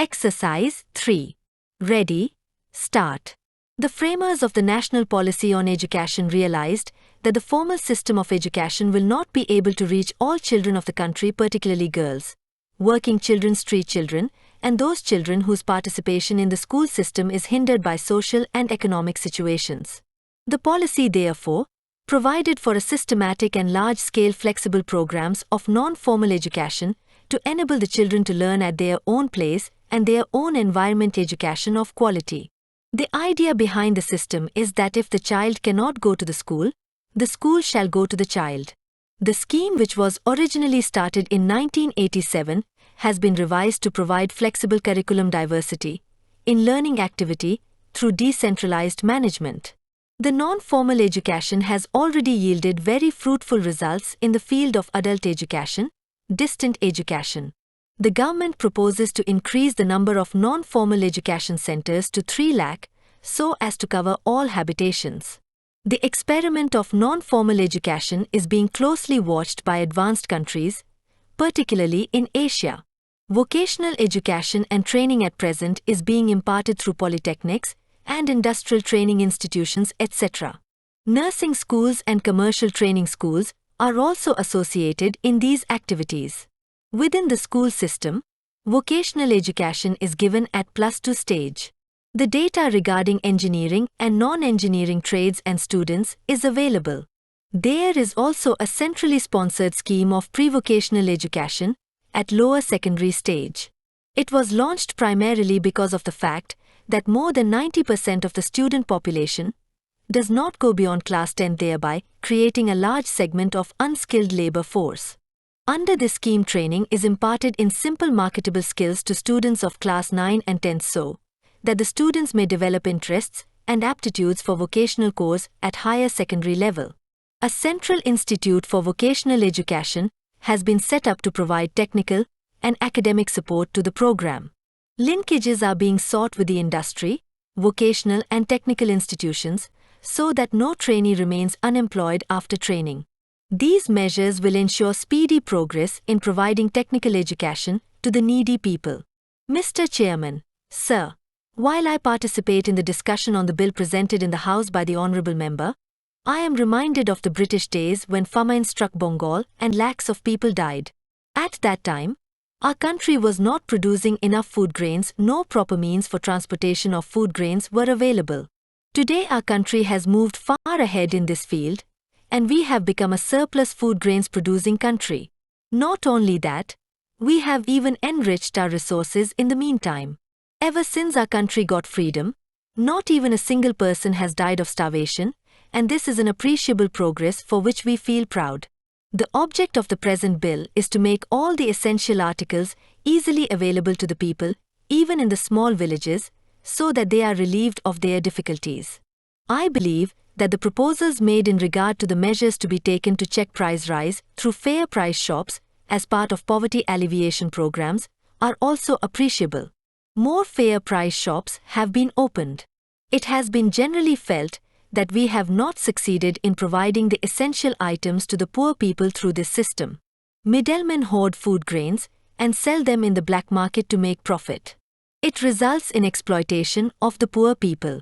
Exercise 3. Ready, start. The framers of the National Policy on Education realized that the formal system of education will not be able to reach all children of the country, particularly girls, working children, street children, and those children whose participation in the school system is hindered by social and economic situations. The policy, therefore, provided for a systematic and large-scale flexible programs of non-formal education to enable the children to learn at their own place and their own environment education of quality. The idea behind the system is that if the child cannot go to the school shall go to the child. The scheme, which was originally started in 1987, has been revised to provide flexible curriculum diversity in learning activity through decentralized management. The non-formal education has already yielded very fruitful results in the field of adult education, distant education. The government proposes to increase the number of non-formal education centers to 3 lakh so as to cover all habitations. The experiment of non-formal education is being closely watched by advanced countries, particularly in Asia. Vocational education and training at present is being imparted through polytechnics and industrial training institutions, etc. Nursing schools and commercial training schools are also associated in these activities. Within the school system, vocational education is given at +2 stage. The data regarding engineering and non-engineering trades and students is available. There is also a centrally sponsored scheme of pre-vocational education at lower secondary stage. It was launched primarily because of the fact that more than 90% of the student population does not go beyond class 10, thereby creating a large segment of unskilled labor force. Under this scheme, training is imparted in simple marketable skills to students of class 9 and 10 so that the students may develop interests and aptitudes for vocational course at higher secondary level. A Central Institute for Vocational Education has been set up to provide technical and academic support to the program. Linkages are being sought with the industry, vocational and technical institutions so that no trainee remains unemployed after training. These measures will ensure speedy progress in providing technical education to the needy people. Mr. Chairman, Sir, while I participate in the discussion on the bill presented in the House by the Honourable Member, I am reminded of the British days when famine struck Bengal and lakhs of people died. At that time, our country was not producing enough food grains, no proper means for transportation of food grains were available. Today our country has moved far ahead in this field, and we have become a surplus food grains producing country. Not only that, we have even enriched our resources in the meantime. Ever since our country got freedom, not even a single person has died of starvation, and this is an appreciable progress for which we feel proud. The object of the present bill is to make all the essential articles easily available to the people, even in the small villages, so that they are relieved of their difficulties. I believe that the proposals made in regard to the measures to be taken to check price rise through fair price shops as part of poverty alleviation programs are also appreciable. More fair price shops have been opened. It has been generally felt that we have not succeeded in providing the essential items to the poor people through this system. Middlemen hoard food grains and sell them in the black market to make profit. It results in exploitation of the poor people.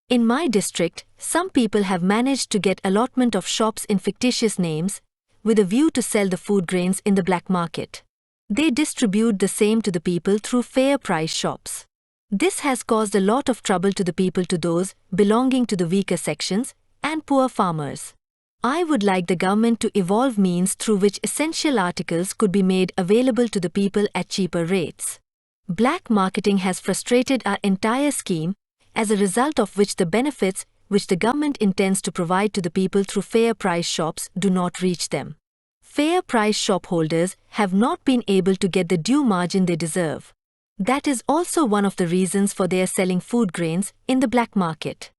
In my district, some people have managed to get allotment of shops in fictitious names with a view to sell the food grains in the black market. They distribute the same to the people through fair price shops. This has caused a lot of trouble to the people, to those belonging to the weaker sections and poor farmers. I would like the government to evolve means through which essential articles could be made available to the people at cheaper rates. Black marketing has frustrated our entire scheme, as a result of which the benefits which the government intends to provide to the people through fair price shops do not reach them. Fair price shop holders have not been able to get the due margin they deserve. That is also one of the reasons for their selling food grains in the black market.